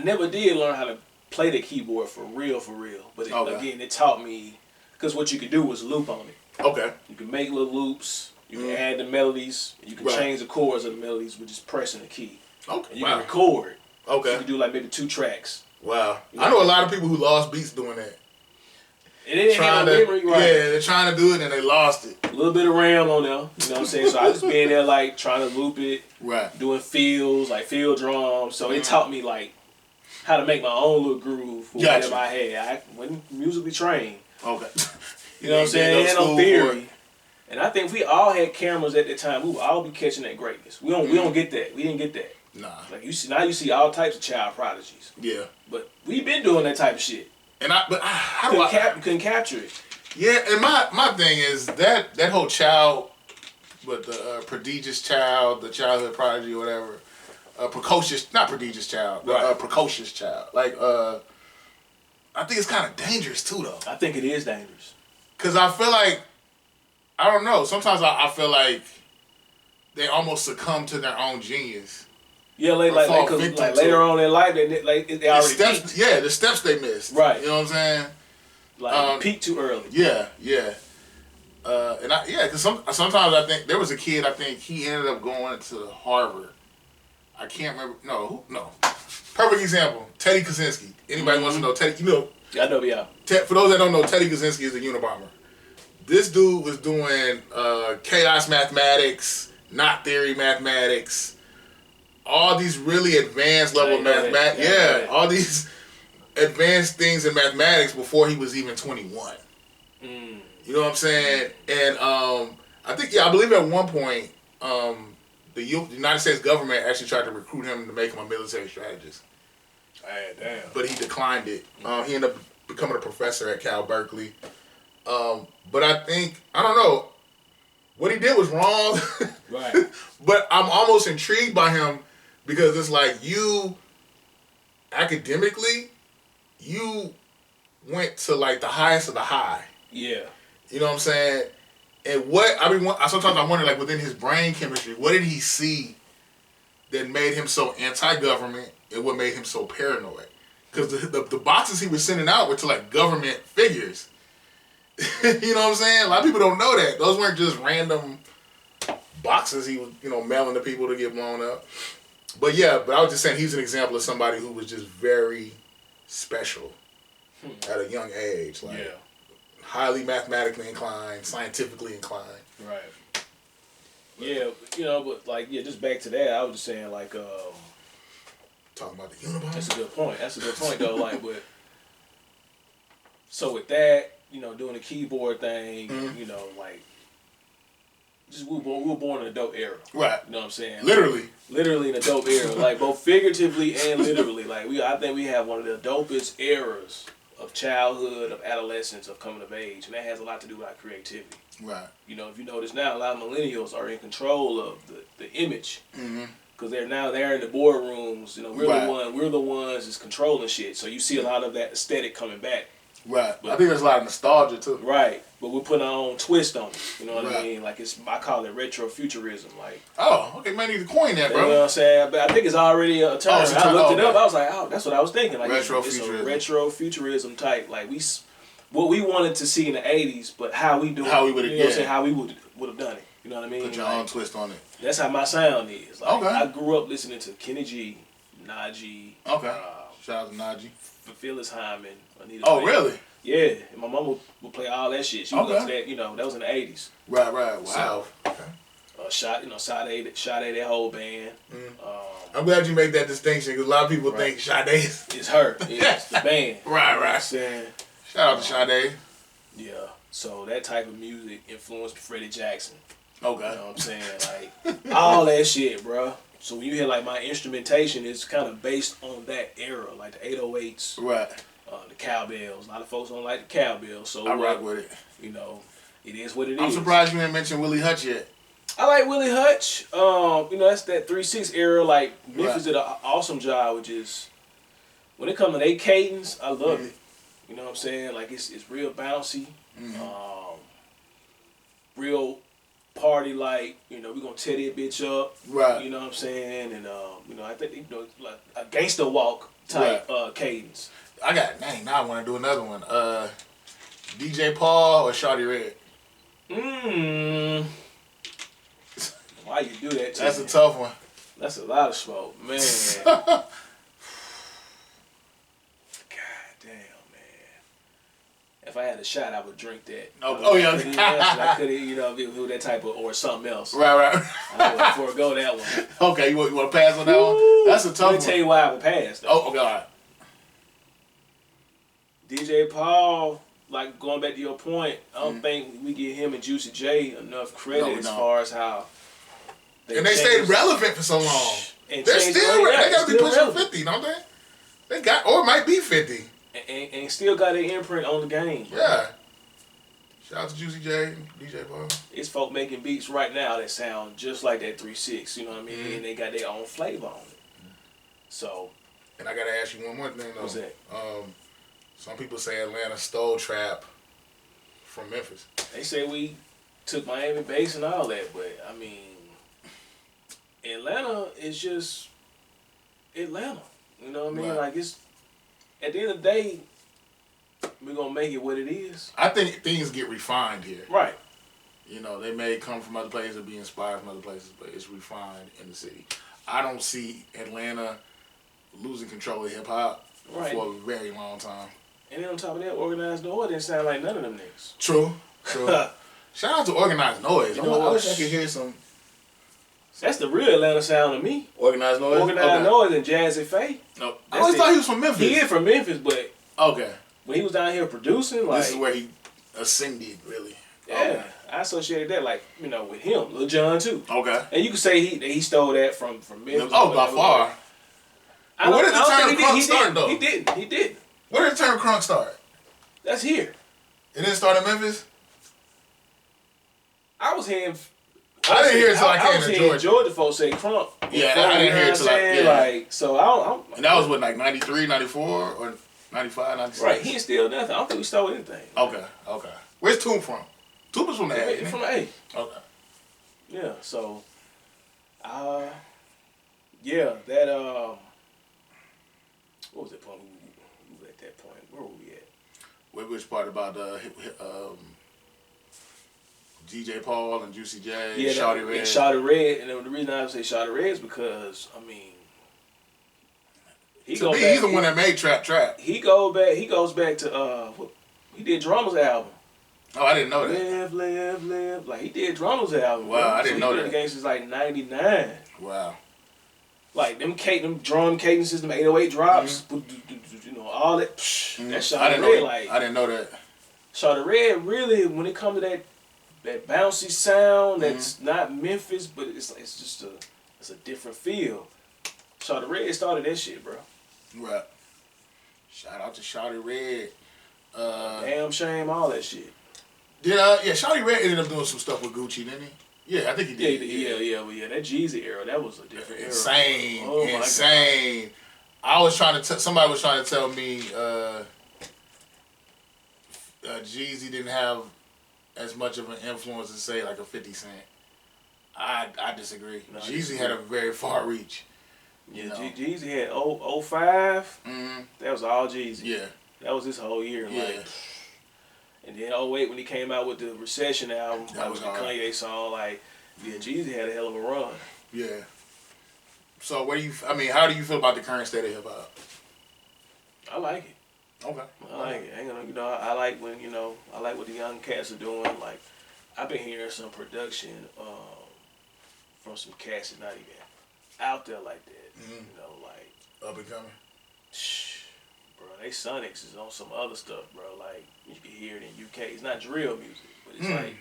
I never did learn how to play the keyboard for real. But again, it taught me because what you could do was loop on it. Okay. You can make little loops. You can add the melodies. You can change the chords of the melodies with just pressing the key. Okay. And you can record. Okay. So you can do like maybe 2 tracks. Wow. I know a lot of people who lost beats doing that. And it didn't have no memory, right? Yeah, they're trying to do it and they lost it. A little bit of RAM on there, you know what I'm saying? So I just be in there like trying to loop it, doing fills, like field drums. So it taught me like how to make my own little groove with whatever I had. I wasn't musically trained. Okay. You know what I'm saying? Ain't no theory. And I think if we all had cameras at the time, we would all be catching that greatness. We don't get that. We didn't get that. Nah. Like you see all types of child prodigies. Yeah. But we've been doing that type of shit. And couldn't capture it. Yeah, and my thing is that whole child, but the prodigious child, the childhood prodigy or whatever, precocious, not prodigious child, but precocious child. Like, I think it's kind of dangerous too, though. I think it is dangerous. Cause I feel like, I don't know. Sometimes I feel like they almost succumb to their own genius. Yeah, like later on in life, they already peaked. Yeah, the steps they missed. Right. You know what I'm saying? Like peaked too early. Yeah. Because sometimes I think there was a kid. I think he ended up going to Harvard. I can't remember. No. Perfect example. Teddy Kaczynski. Anybody wants to know Teddy? You know. I know. Yeah. For those that don't know, Teddy Kaczynski is a Unabomber. This dude was doing chaos mathematics, knot theory mathematics. All these really advanced level mathematics. Yeah, all these advanced things in mathematics before he was even 21. You know what I'm saying? And I believe at one point, the United States government actually tried to recruit him to make him a military strategist. Damn. But he declined it. He ended up becoming a professor at Cal Berkeley. But I don't know, what he did was wrong. Right. But I'm almost intrigued by him because it's like academically, you went to like the highest of the high. Yeah. You know what I'm saying? And sometimes I wonder, like within his brain chemistry, what did he see that made him so anti-government and what made him so paranoid? Because the boxes he was sending out were to like government figures. You know what I'm saying? A lot of people don't know that. Those weren't just random boxes he was, mailing to people to get blown up. But I was just saying he's an example of somebody who was just very special at a young age. Like, highly mathematically inclined, scientifically inclined. Right. Yeah, but like, just back to that, I was just saying, like, talking about the Unabomber? That's a good point, though. Like, so with that, doing the keyboard thing, like, just we were born in a dope era. Right. You know what I'm saying? Literally in a dope era. Like, both figuratively and literally. Like, I think we have one of the dopest eras of childhood, of adolescence, of coming of age. And that has a lot to do with our creativity. Right. If you notice now, a lot of millennials are in control of the image. Because they're in the boardrooms. We're the ones that's controlling shit. So you see a lot of that aesthetic coming back. Right. But I think there's a lot of nostalgia too. Right. But we're putting our own twist on it. You know what I mean? Like I call it retrofuturism. Like. Oh, okay. Man, need to coin that, bro. You know what I'm saying? But I think it's already a term. I looked it up. I was like, that's what I was thinking. Like it's a retrofuturism type. Like what we wanted to see in the '80s, but how we do it. How we would have. How we would have done it. You know what I mean? Put your own twist on it. That's how my sound is. Like, I grew up listening to Kenny G, Najee. Okay. Shout out to Najee. Phyllis Hyman. Anita Oh, Baker. really? Yeah, and my mom would play all that shit. She would listen to that, that was in the '80s. Right. Wow. So, Sade, that whole band. I'm glad you make that distinction because a lot of people think Sade is her. It's the band. Right. You know saying? Shout out to Sade. Yeah. So that type of music influenced Freddie Jackson. Okay. You know what I'm saying? Like all that shit, bro. So when you hear like my instrumentation, it's kind of based on that era, like the 808s. Right. The cowbells. A lot of folks don't like the cowbells, so I rock with it. It is what it is. I'm surprised you didn't mention Willie Hutch yet. I like Willie Hutch. That's that 3-6 era. Like Memphis did an awesome job, which is when it comes to their cadence, I love it. You know what I'm saying? Like it's real bouncy, real party like, you know, we gonna tear that bitch up. Right. You know what I'm saying? And you know, I think, you know, like a gangster walk type cadence. I got now I want to do another one. DJ Paul or Shawty Red? Why you do that to That's me? a tough one. That's a lot of smoke, man. If I had a shot, I would drink that. Yeah. I could, you know, do that type of, or something else. Right. I would forego that one. Okay, you want to pass on that one? That's a tough one. Let me tell you why I would pass, though. Oh, God. DJ Paul, like, going back to your point, I don't think we give him and Juicy J enough credit as far as how they stayed relevant for so long. They're still relevant. They got to be pushing 50, don't they? They got, or might be 50. And still got an imprint on the game. Yeah. Shout out to Juicy J and DJ Paul. It's folk making beats right now that sound just like that 3-6, you know what I mean? Mm-hmm. And they got their own flavor on it. So. And I got to ask you one more thing, though. What's that? Some people say Atlanta stole trap from Memphis. They say we took Miami bass and all that, but, I mean, Atlanta is just Atlanta. You know what I mean? Right. Like, it's, at the end of the day, we're going to make it what it is. I think things get refined here. Right. You know, they may come from other places or be inspired from other places, but it's refined in the city. I don't see Atlanta losing control of hip-hop for a very long time. And then on top of that, Organized Noise didn't sound like none of them niggas. True. Shout out to Organized Noise. You know, I wish I could hear some. That's the real Atlanta sound to me. Organized Noise? Organized Noise and Jazzy Faye. No. I always thought he was from Memphis. He is from Memphis, but okay, when he was down here producing, like, this is where he ascended, really. Yeah, okay. I associated that, like, you know, with him, Lil Jon too. Okay, and you could say he stole that from Memphis. Oh, by far. But where did the term crunk start, though? He didn't. Where did the term crunk start? That's here. It didn't start in Memphis. I was hearing. I didn't hear it until I came to Georgia. Georgia folks say crunk. Yeah, I didn't hear it until like, so I don't. And that was what, like 93, 94, or 95, 96? Right, he ain't steal nothing. I don't think we stole anything. Okay. Where's Toom from? Toom is from the A. From the A. Okay. Yeah, so, yeah, that, what was that point? We were at that point. Where were we at? Which part about DJ Paul and Juicy J, yeah, Shawty Red? Shawty Red, and the reason I would say Shawty Red is because, I mean, he's the one that made Trap. He goes back to, he did Drummer's album. Oh, I didn't know that. Live. Like, he did Drummer's album. Wow, I didn't know that. He been in the game since like 99. Wow. Like, them drum cadences, them 808 drops, you know, all that. That's Shawty Red. Like, I didn't know that. Shawty Red, really, when it comes to that bouncy sound, that's not Memphis, but it's just a different feel. Shawty Red started that shit, bro. Right. Shout out to Shawty Red. Damn Shame, all that shit. Shawty Red ended up doing some stuff with Gucci, didn't he? Yeah, I think he did. Yeah. That Jeezy era, that was a different era. Insane. My God. Somebody was trying to tell me Jeezy didn't have as much of an influence as, say, like a 50 Cent. I disagree. No, Jeezy had a very far reach. Yeah, Jeezy had 05. That was all Jeezy. Yeah. That was his whole year. Yeah. Like, and then 08 when he came out with the Recession album, that was the Kanye song, like, yeah, Jeezy had a hell of a run. Yeah. So how do you feel about the current state of hip hop? I like it. Okay. I like it. I like when, I like what the young cats are doing. Like, I've been hearing some production from some cats that's not even out there like that. Like up and coming. Bro, they Sonics is on some other stuff, bro. Like, you can hear it in UK. It's not drill music, but it's like,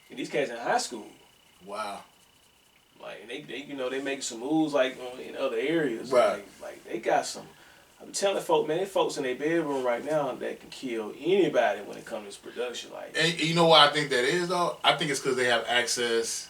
and these cats in high school. Wow. Like, they they making some moves like in other areas. Right. Like they got some. I'm telling folks, man, they folks in their bedroom right now that can kill anybody when it comes to this production. Like, and you know why I think that is, though? I think it's because they have access.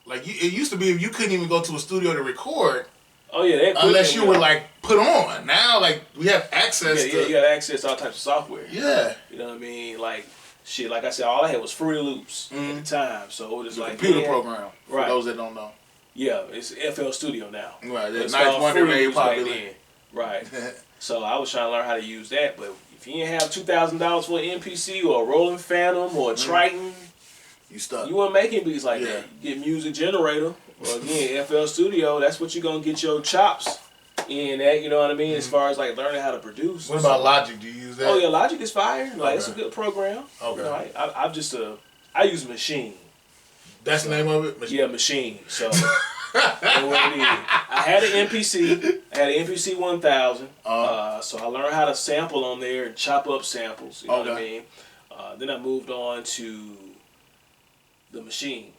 Like, it used to be you couldn't even go to a studio to record. Oh yeah, unless you were like put on. Now, like, we have access. You got access to all types of software. Yeah. You know what I mean? Like, shit, like I said, all I had was Fruity Loops at the time. So it was the like computer program. For those that don't know. Yeah, it's FL Studio now. Right, that's Nice Wonder made popular. Right. So I was trying to learn how to use that, but if you didn't have $2,000 for an MPC or a Rolling Phantom or a Triton, you stuck. You weren't making beats like that. You get Music Generator, or again FL Studio. That's what you're gonna get your chops in that. You know what I mean? As far as like learning how to produce. What about Logic? Do you use that? Oh yeah, Logic is fire. Like it's a good program. Okay. You know, I'm just I use Machine. That's the name of it? Machine. Yeah, Machine. So. I had an MPC. I had an MPC 1000. So I learned how to sample on there and chop up samples. You know what I mean? Then I moved on to the Machine.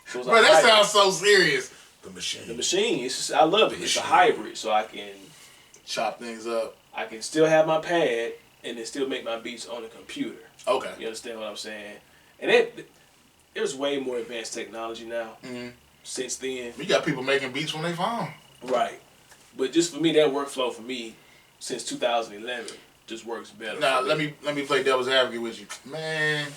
So bro, that sounds so serious. The Machine. The Machine. It's just, I love it. It's a hybrid, so I can chop things up. I can still have my pad and then still make my beats on the computer. Okay. You understand what I'm saying? And there's way more advanced technology now. Since then, we got people making beats from their phone. Right, but just for me, that workflow for me since 2011 just works better. Now let me play devil's advocate with you, man.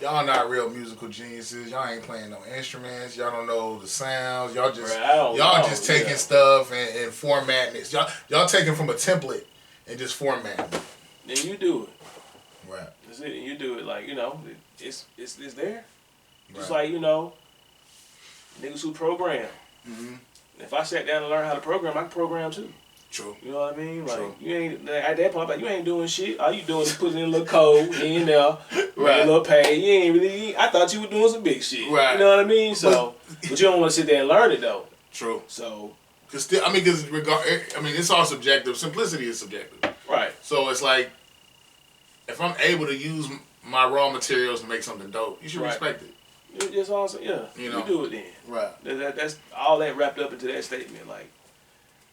Y'all not real musical geniuses. Y'all ain't playing no instruments. Y'all don't know the sounds. Y'all just taking stuff and formatting it. Y'all taking from a template and just formatting it. Then you do it. Right. That's it. You do it like it's there. Just like niggas who program. If I sat down and learned how to program, I can program too. True. You know what I mean? Like you ain't at that point. Like you ain't doing shit. All you doing is putting in a little code in there, a little pay. You ain't really. I thought you were doing some big shit. Right. You know what I mean? So, but you don't want to sit there and learn it though. True. So, because it's all subjective. Simplicity is subjective. Right. So it's like, if I'm able to use my raw materials to make something dope, you should respect it. It's just awesome, you do it then. Right. That's all that wrapped up into that statement. Like,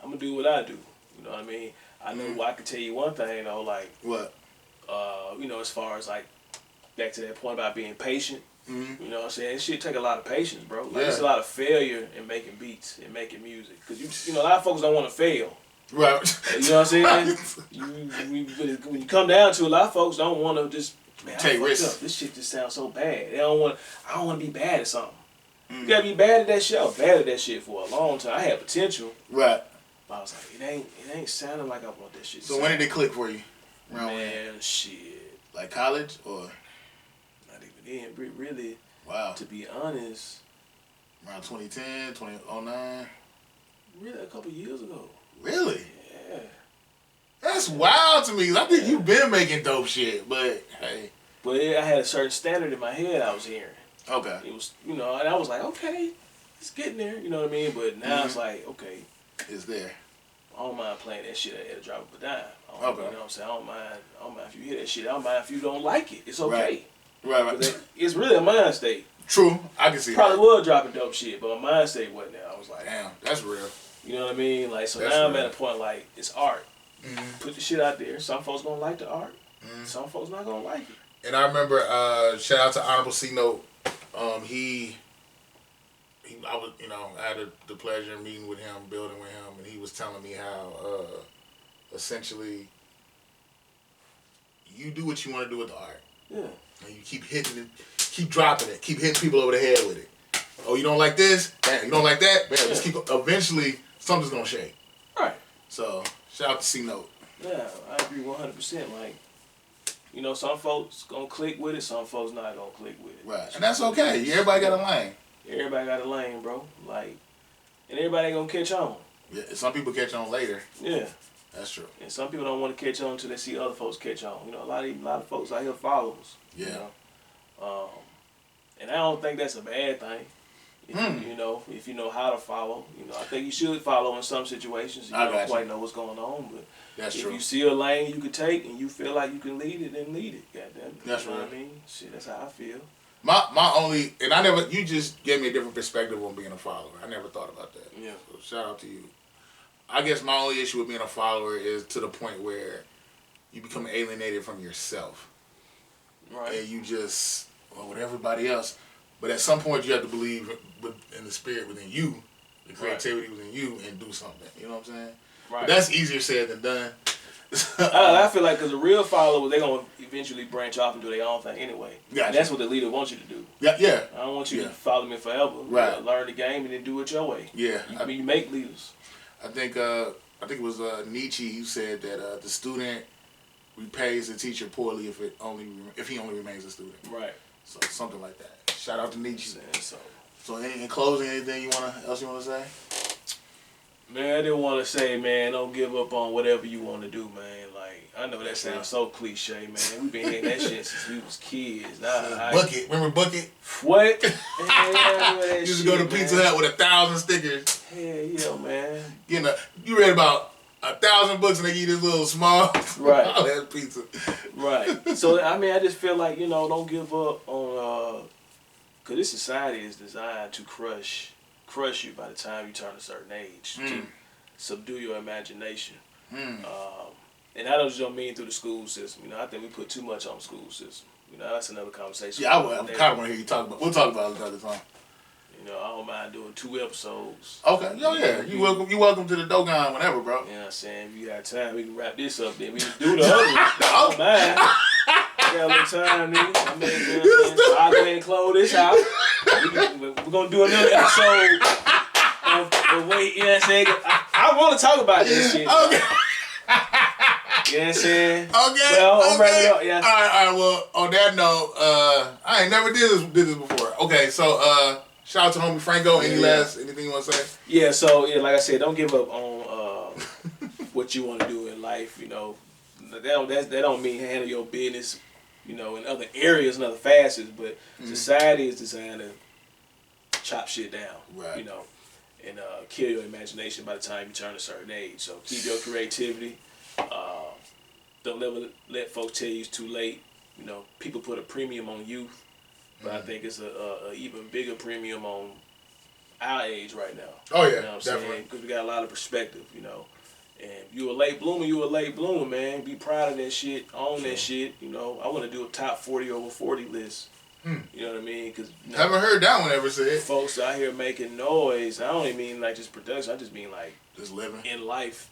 I'm gonna do what I do. You know what I mean? I know I can tell you one thing though, like what? As far as like back to that point about being patient. You know what I'm saying? It shit take a lot of patience, bro. Like there's a lot of failure in making beats and making music. Cause a lot of folks don't want to fail. Right. You know what I'm saying? When you come down to it, a lot of folks don't want to just take risks. This shit just sounds so bad. I don't want to be bad at something. You gotta be bad at that shit. I was bad at that shit for a long time. I had potential. Right. But I was like, it ain't sounding like I want that shit. So when did it click for you? Man, shit. Like college or? Not even then. Really. Wow. To be honest. Around 2010, 2009. Really, a couple years ago. Really? Yeah. That's wild to me. 'Cause I think you've been making dope shit, but hey. But I had a certain standard in my head I was hearing. Okay. It was, and I was like, okay, it's getting there. You know what I mean? But now it's like, okay. It's there. I don't mind playing that shit at a drop of a dime. Okay. You know what I'm saying? I don't mind if you hear that shit. I don't mind if you don't like it. It's okay. Right. It's really a mind state. True. I can see Probably was dropping dope shit, but my mind state wasn't there. I was like, damn, that's real. You know what I mean? Like, so that's now real. I'm at a point like, it's art. Put the shit out there. Some folks gonna like the art. Some folks not gonna like it. And I remember, shout out to Honorable C Note. I had the pleasure of meeting with him, building with him, and he was telling me how, essentially, you do what you want to do with the art. Yeah. And you keep hitting it, keep dropping it, keep hitting people over the head with it. Oh, you don't like this? Bam. You don't like that? Bam. Just keep. Eventually, something's gonna shake. Right. So, shout out to C Note. Yeah, I agree 100%. Like, some folks gonna click with it, some folks not gonna click with it. Right. And that's okay. Everybody got a lane. Everybody got a lane, bro. Like, and everybody ain't gonna catch on. Yeah, some people catch on later. Yeah. That's true. And some people don't want to catch on until they see other folks catch on. A lot of folks out here followers. Yeah. And I don't think that's a bad thing. If you know how to follow. I think you should follow in some situations. You don't quite know what's going on, but that's if true. you see a lane you could take and you feel like you can lead it, then lead it. Goddamn. That's right. What I mean? Shit, that's how I feel. My only, and you just gave me a different perspective on being a follower. I never thought about that. Yeah. So shout out to you. I guess my only issue with being a follower is to the point where you become alienated from yourself. Right. And you just, with everybody else. But at some point you have to believe in the spirit within you, the creativity within you, and do something. You know what I'm saying? Right. But that's easier said than done. I feel like because the real followers, they're going to eventually branch off and do their own thing anyway. Gotcha. And that's what the leader wants you to do. Yeah. I don't want you to follow me forever. Right. Learn the game and then do it your way. Yeah. You make leaders. I think it was Nietzsche who said that the student repays the teacher poorly if he only remains a student. Right. So something like that. Shout out to Nietzsche. So in closing, anything else you want to say? Man, I didn't want to say, man, don't give up on whatever you want to do, man. Like, I know that sounds so cliche, man. We've been hearing that shit since we was kids. Bucket. Remember Bucket? What? You used to go to Pizza Hut with 1,000 stickers. Hell yeah, man. You know, you read about 1,000 books and they give you this little small right pizza. Right. So, I mean, I just feel like, don't give up on, because this society is designed to crush you by the time you turn a certain age, to subdue your imagination. And I don't mean through the school system. I think we put too much on the school system. That's another conversation. Yeah, I kind of want to hear you talk about. We'll talk about it another time. I don't mind doing 2 episodes. Okay, yeah. You welcome to the Dogon whenever, bro. You know what I'm saying? If you got time, we can wrap this up. Then we can do the other one. I don't mind. Got a little time, nigga. I mean, I'll go ahead and close this out. We're gonna do another episode of wait. You know what I'm saying? I want to talk about this shit. Okay. You know what I'm saying? Okay. Well, I'm ready to go. Yeah. All right. Well, on that note, I ain't never did this before. Okay, so shout out to homie Franco. Anything you want to say? Yeah. So like I said, don't give up on what you want to do in life. That don't mean handle your business. In other areas and other facets, but society is designed to chop shit down. Right. And kill your imagination by the time you turn a certain age. So keep your creativity. Don't ever let folks tell you it's too late. People put a premium on youth, but I think it's a even bigger premium on our age right now. Oh yeah, you know what I'm definitely. saying? Because we got a lot of perspective. And you a late bloomer, man. Be proud of that shit. Own that shit. I want to do a top 40 over 40 list. You know what I mean? Cause haven't heard that one ever said. Folks out here making noise. I don't even mean like just production. I just mean like just living in life.